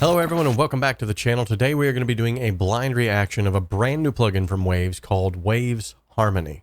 Hello everyone and welcome back to the channel. Today we are going to be doing a blind reaction of a brand new plugin from Waves called 𝗬𝗲𝗄𝗃.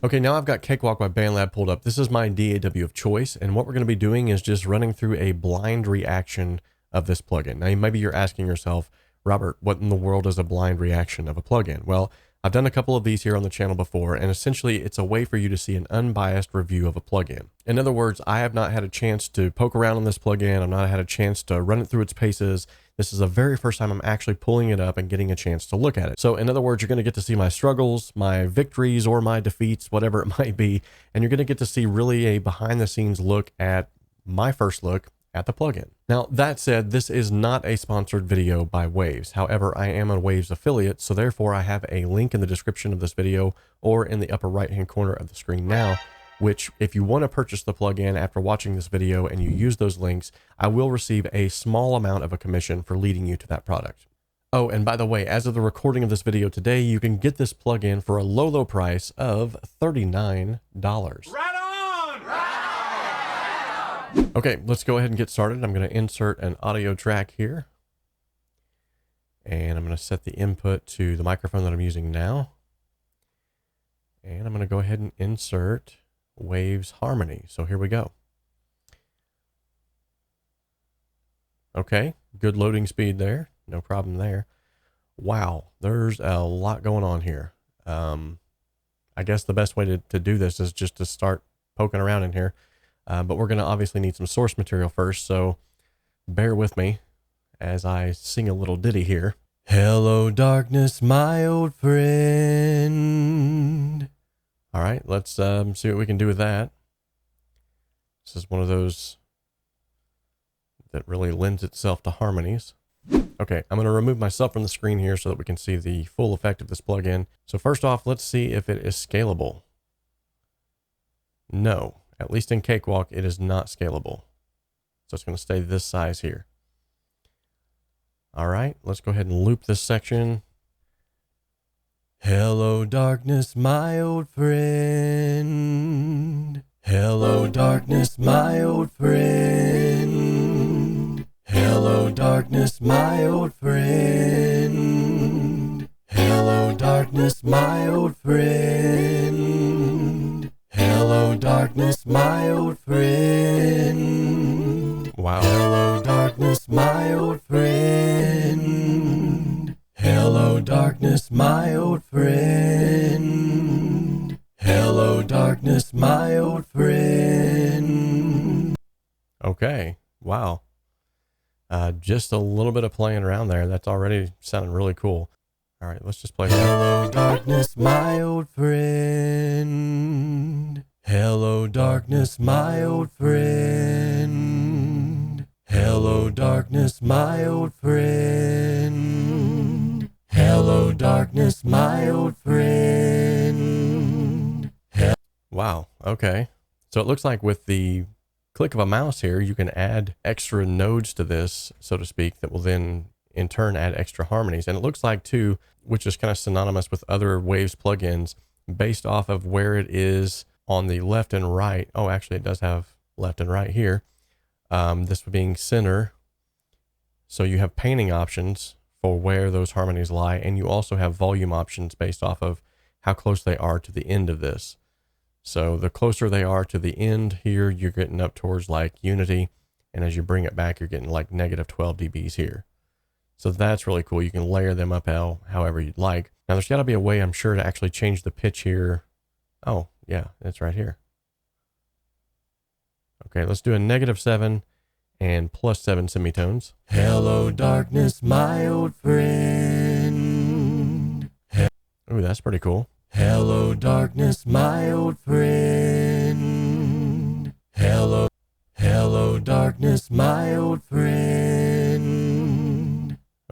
Okay, now I've got Cakewalk by BandLab pulled up. This is my DAW of choice, and what we're going to be doing is just running through a blind reaction of this plugin. Now maybe you're asking yourself, Robert, what in the world is a blind reaction of a plugin? Well, I've done a couple of these here on the channel before, and essentially it's a way for you to see an unbiased review of a plugin. In other words, I have not had a chance to poke around on this plugin. I've not had a chance to run it through its paces. This is the very first time I'm actually pulling it up and getting a chance to look at it. So in other words, you're going to get to see my struggles, my victories, or my defeats, whatever it might be, and you're going to get to see really a behind the scenes look at my first look at the plugin. Now, that said, this is not a sponsored video by Waves. However, I am a Waves affiliate, so therefore I have a link in the description of this video or in the upper right-hand corner of the screen now, which if you want to purchase the plugin after watching this video and you use those links, I will receive a small amount of a commission for leading you to that product. Oh, and by the way, as of the recording of this video today, you can get this plugin for a low price of $39. Okay, let's go ahead and get started. I'm going to insert an audio track here. And I'm going to set the input to the microphone that I'm using now. And I'm going to go ahead and insert 𝗬𝗲𝗄𝗃. So here we go. Okay, good loading speed there. No problem there. Wow, there's a lot going on here. I guess the best way to do this is just to start poking around in here. But we're going to obviously need some source material first, so bear with me as I sing a little ditty here. Hello, darkness, my old friend. All right, let's see what we can do with that. This is one of those that really lends itself to harmonies. Okay, I'm going to remove myself from the screen here so that we can see the full effect of this plugin. So first off, let's see if it is scalable. No. At least in Cakewalk, it is not scalable. So it's going to stay this size here. All right, let's go ahead and loop this section. Hello, darkness, my old friend. Hello, darkness, my old friend. Hello, darkness, my old friend. Hello, darkness, my old friend. Hello, darkness, my old friend. Wow. Hello, darkness, my old friend. Hello, darkness, my old friend. Hello, darkness, my old friend. Okay. Wow. Just a little bit of playing around there. That's already sounding really cool. All right, let's just play. Hello, darkness, my old friend. Hello, darkness, my old friend. Hello, darkness, my old friend. Hello, darkness, my old friend. Wow, okay. So it looks like with the click of a mouse here, you can add extra nodes to this, so to speak, that will then in turn add extra harmonies. And it looks like too, which is kind of synonymous with other Waves plugins, based off of where it is on the left and right. Oh, actually it does have left and right here. This being center. So you have painting options for where those harmonies lie. And you also have volume options based off of how close they are to the end of this. So the closer they are to the end here, you're getting up towards like unity. And as you bring it back, you're getting like -12 dBs here. So that's really cool. You can layer them up however you'd like. Now there's got to be a way, I'm sure, to actually change the pitch here. Oh, yeah, it's right here. Okay, let's do a -7 and +7 semitones. Hello, darkness, my old friend. Ooh, that's pretty cool. Hello, darkness, my old friend. Hello, darkness, my old friend.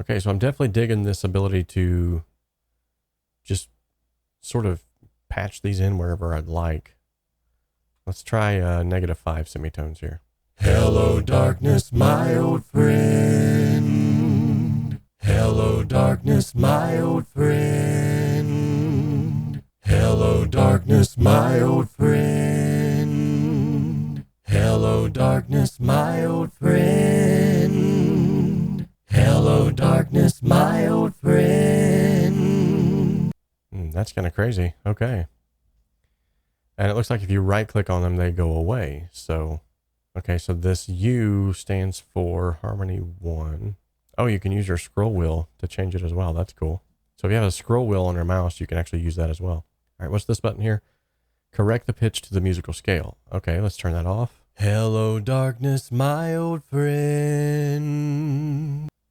Okay, so I'm definitely digging this ability to just sort of patch these in wherever I'd like. Let's try -5 semitones here. Hello, darkness, my old friend. Hello, darkness, my old friend. Hello, darkness, my old friend. That's kind of crazy. Okay. And it looks like if you right click on them, they go away. So, okay, so this U stands for harmony 1. Oh, you can use your scroll wheel to change it as well. That's cool. So if you have a scroll wheel on your mouse, you can actually use that as well. All right, what's this button here? Correct the pitch to the musical scale. Okay, let's turn that off. Hello, darkness, my old friend.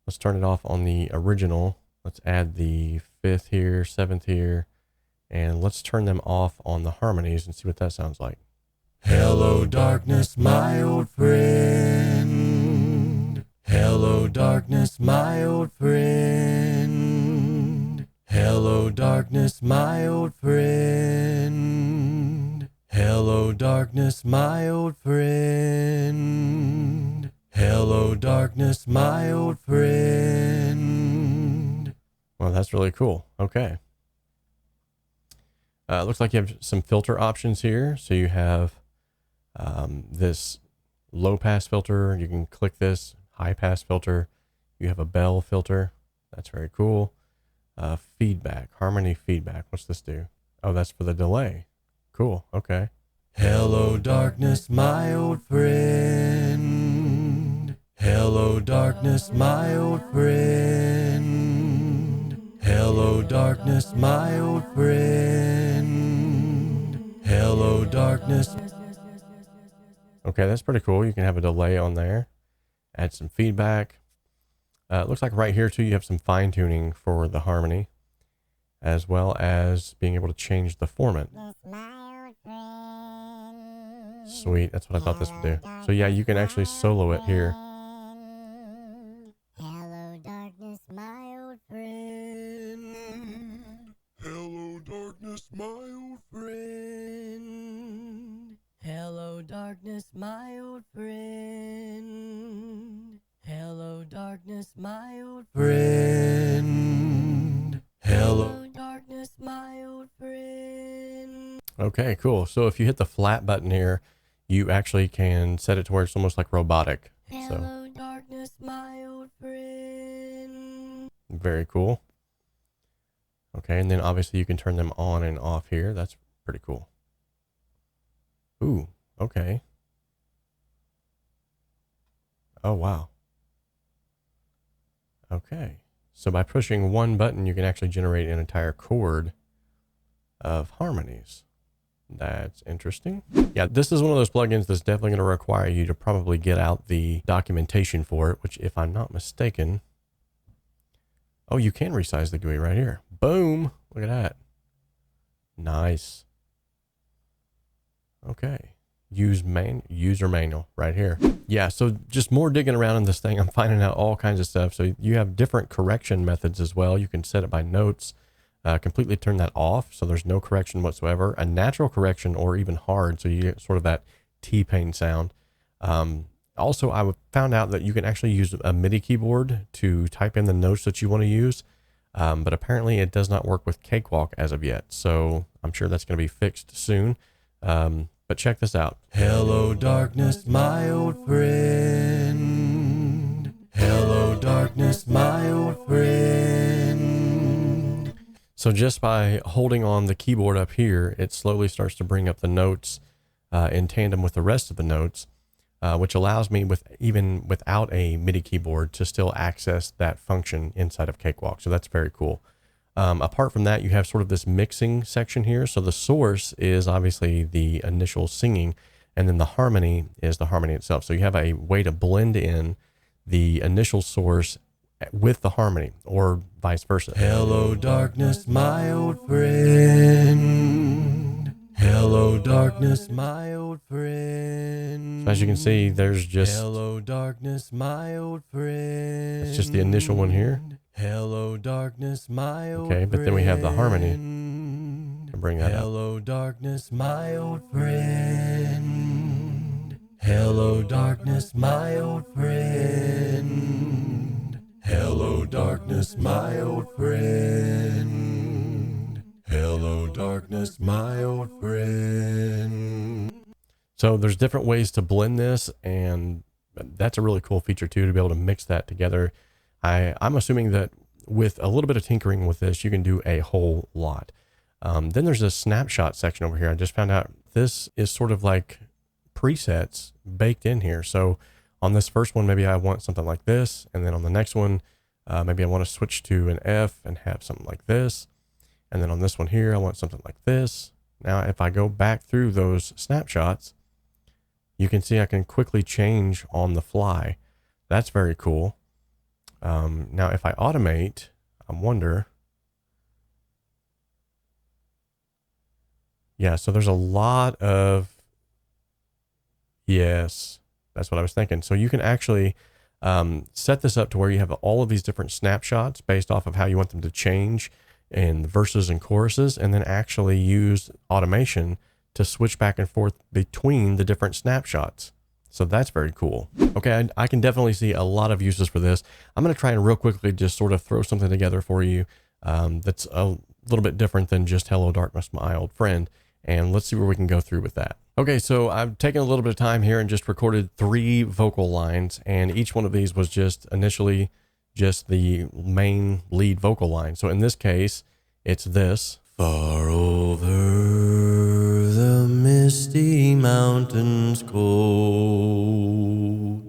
Let's turn it off on the original. Let's add the 5th here, 7th here, and let's turn them off on the harmonies and see what that sounds like. Hello, darkness, my old friend. Hello, darkness, my old friend. Hello, darkness, my old friend. Hello, darkness, my old friend. Hello, darkness, my old friend. Well, that's really cool. Okay. Looks like you have some filter options here. So you have this low pass filter. You can click this high pass filter. You have a bell filter. That's very cool. Feedback, harmony feedback. What's this do? Oh, that's for the delay. Cool. Okay. Hello, darkness, my old friend. Hello, darkness, my old friend. Hello, darkness, my old friend. Hello, darkness. Okay, that's pretty cool. You can have a delay on there. Add some feedback. It looks like right here too, you have some fine tuning for the harmony, as well as being able to change the format. Sweet, that's what I thought this would do. So yeah, you can actually solo it here. Hello, darkness, my old friend. Hello, darkness, my old friend. Hello, darkness, my old friend. Hello, darkness, my old Friend. Hello. darkness, my old friend. Okay, cool. So if you hit the flat button here, you actually can set it to where it's almost like robotic. Hello, darkness, my old friend. Very cool. Okay, and then obviously you can turn them on and off here. That's pretty cool. Ooh, okay. Oh, wow. Okay. So by pushing one button, you can actually generate an entire chord of harmonies. That's interesting. Yeah, this is one of those plugins that's definitely going to require you to probably get out the documentation for it, which if I'm not mistaken, oh, you can resize the GUI right here. Boom. Look at that. Nice. Okay. User manual right here. Yeah, so just more digging around in this thing, I'm finding out all kinds of stuff. So you have different correction methods as well. You can set it by notes, completely turn that off so there's no correction whatsoever. A natural correction or even hard, so you get sort of that T-pain sound. Also, I found out that you can actually use a MIDI keyboard to type in the notes that you want to use, but apparently it does not work with Cakewalk as of yet. So I'm sure that's going to be fixed soon. But check this out. Hello, darkness, my old friend. Hello, darkness, my old friend. So just by holding on the keyboard up here, it slowly starts to bring up the notes in tandem with the rest of the notes, which allows me, even without a MIDI keyboard, to still access that function inside of Cakewalk. So that's very cool. Apart from that, you have sort of this mixing section here. So the source is obviously the initial singing, and then the harmony is the harmony itself. So you have a way to blend in the initial source with the harmony, or vice versa. Hello, darkness, my old friend. Hello, darkness, my old friend. So as you can see, there's just hello, darkness, my old friend. It's just the initial one here. Hello, darkness, my old friend. Okay, but then we have the harmony. And bring that up. Hello, darkness, my old friend. Hello, darkness, my old friend. Hello, darkness, my old friend. Hello, darkness, my old friend. So there's different ways to blend this, and that's a really cool feature too, to be able to mix that together. I'm assuming that with a little bit of tinkering with this, you can do a whole lot. Then there's a snapshot section over here. I just found out this is sort of like presets baked in here. So on this first one, maybe I want something like this. And then on the next one, maybe I want to switch to an F and have something like this. And then on this one here, I want something like this. Now, if I go back through those snapshots, you can see I can quickly change on the fly. That's very cool. Now, if I automate, I wonder. Yeah, so there's a lot of, yes, that's what I was thinking. So you can actually set this up to where you have all of these different snapshots based off of how you want them to change in verses and choruses, and then actually use automation to switch back and forth between the different snapshots. So that's very cool. Okay, I can definitely see a lot of uses for this. I'm going to try and real quickly just sort of throw something together for you that's a little bit different than just hello darkness, my old friend. And let's see where we can go through with that. Okay, so I've taken a little bit of time here and just recorded 3 vocal lines, and each one of these was just initially just the main lead vocal line. So in this case, it's this. Far over the misty mountains cold.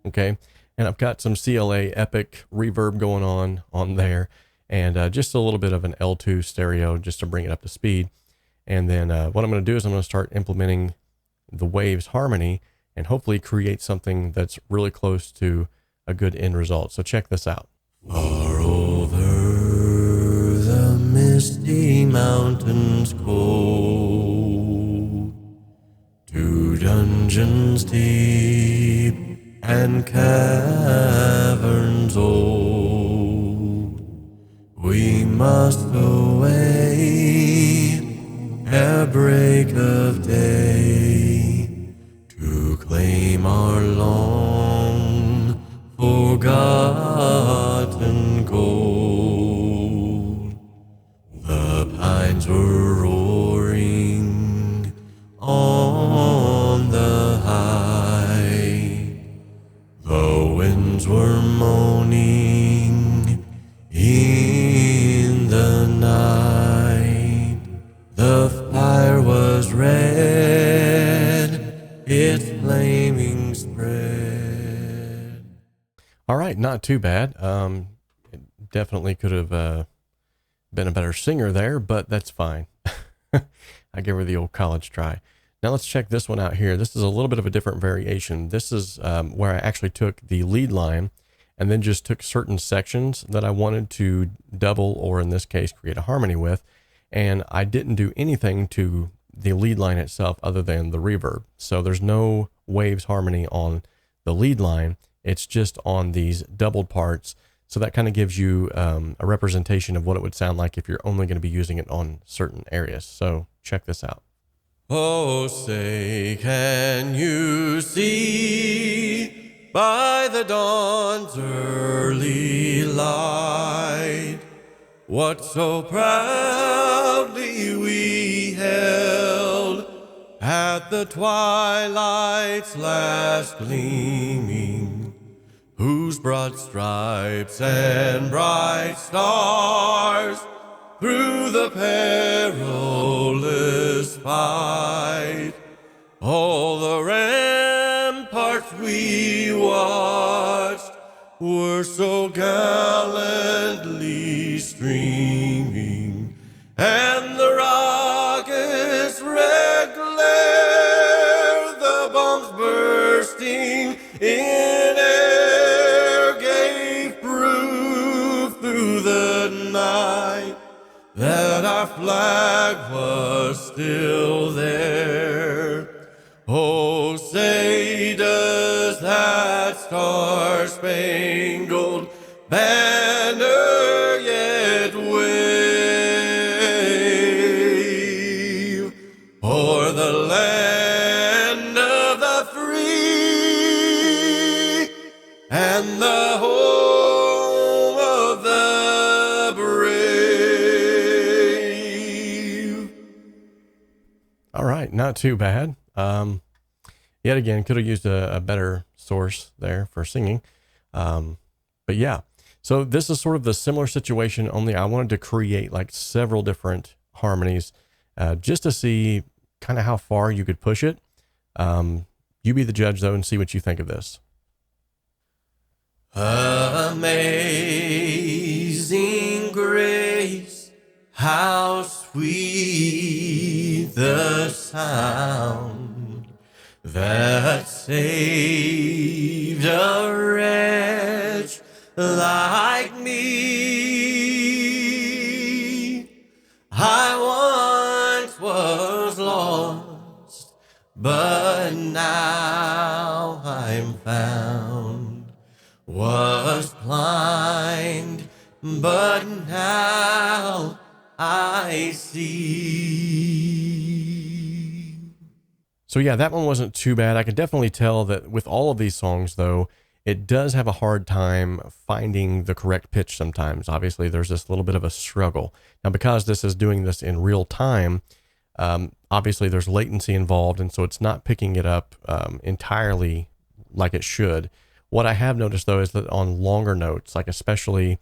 Okay, and I've got some CLA epic reverb going on there, and just a little bit of an L2 stereo just to bring it up to speed. And then what I'm going to do is I'm going to start implementing the waves harmony and hopefully create something that's really close to a good end result. So check this out. Far over the misty mountains cold, to dungeons deep and caverns old, we must away ere break of day to claim our long forgotten gold. The pines were roaring on the height, the winds were moaning in the night. The fire was red, its flaming spread. All right, not too bad. It definitely could have been a better singer there, but that's fine. I gave her the old college try. Now let's check this one out here. This is a little bit of a different variation. This is where I actually took the lead line and then just took certain sections that I wanted to double, or in this case, create a harmony with. And I didn't do anything to the lead line itself other than the reverb. So there's no waves harmony on the lead line. It's just on these doubled parts. So that kind of gives you a representation of what it would sound like if you're only going to be using it on certain areas. So check this out. Oh, say, can you see by the dawn's early light what so proudly we held at the twilight's last gleaming, whose broad stripes and bright stars through the perilous fight all the ramparts we watched were so gallantly streaming, and the rocket's red glare, the bombs bursting in air, gave proof through the night that our flag was still there. Oh, say, does that star-spangled banner yet wave o'er the land of the free and the home of the brave? All right, not too bad. Yet again, could have used a better source there for singing. But yeah, so this is sort of the similar situation, only I wanted to create like several different harmonies, just to see kind of how far you could push it. You be the judge though and see what you think of this. Amazing grace, how sweet the sound that saved a wretch like me. I once was lost, but now I'm found. Was blind, but now I see. So yeah, that one wasn't too bad. I could definitely tell that with all of these songs though, it does have a hard time finding the correct pitch sometimes. Obviously there's this little bit of a struggle. Now because this is doing this in real time, obviously there's latency involved, and so it's not picking it up entirely like it should. What I have noticed though is that on longer notes, like especially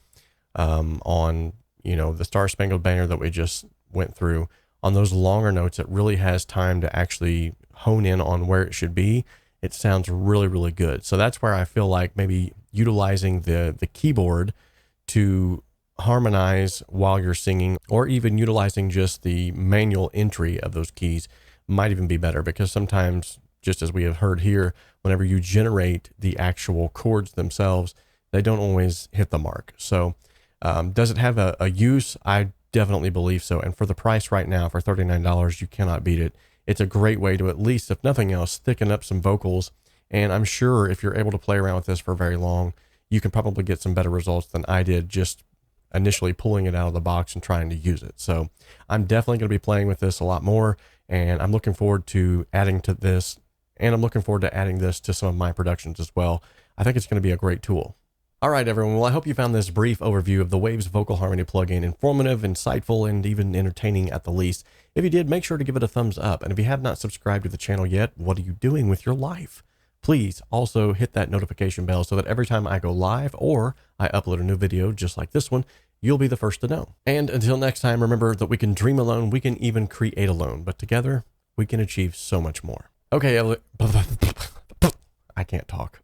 on, you know, the 𝗧𝗵𝗲 𝗛𝗦 that we just went through, on those longer notes, it really has time to actually hone in on where it should be. It sounds really, really good. So that's where I feel like maybe utilizing the keyboard to harmonize while you're singing, or even utilizing just the manual entry of those keys might even be better, because sometimes, just as we have heard here, whenever you generate the actual chords themselves, they don't always hit the mark. So does it have a use? I definitely believe so. And for the price right now, for $39, you cannot beat it. It's a great way to, at least if nothing else, thicken up some vocals. And I'm sure if you're able to play around with this for very long, you can probably get some better results than I did just initially pulling it out of the box and trying to use it. So I'm definitely going to be playing with this a lot more, and I'm looking forward to adding to this. And I'm looking forward to adding this to some of my productions as well. I think it's going to be a great tool. All right, everyone. Well, I hope you found this brief overview of the Waves Vocal Harmony plugin informative, insightful, and even entertaining at the least. If you did, make sure to give it a thumbs up. And if you have not subscribed to the channel yet, what are you doing with your life? Please also hit that notification bell so that every time I go live or I upload a new video just like this one, you'll be the first to know. And until next time, remember that we can dream alone, we can even create alone, but together we can achieve so much more. Okay, I can't talk.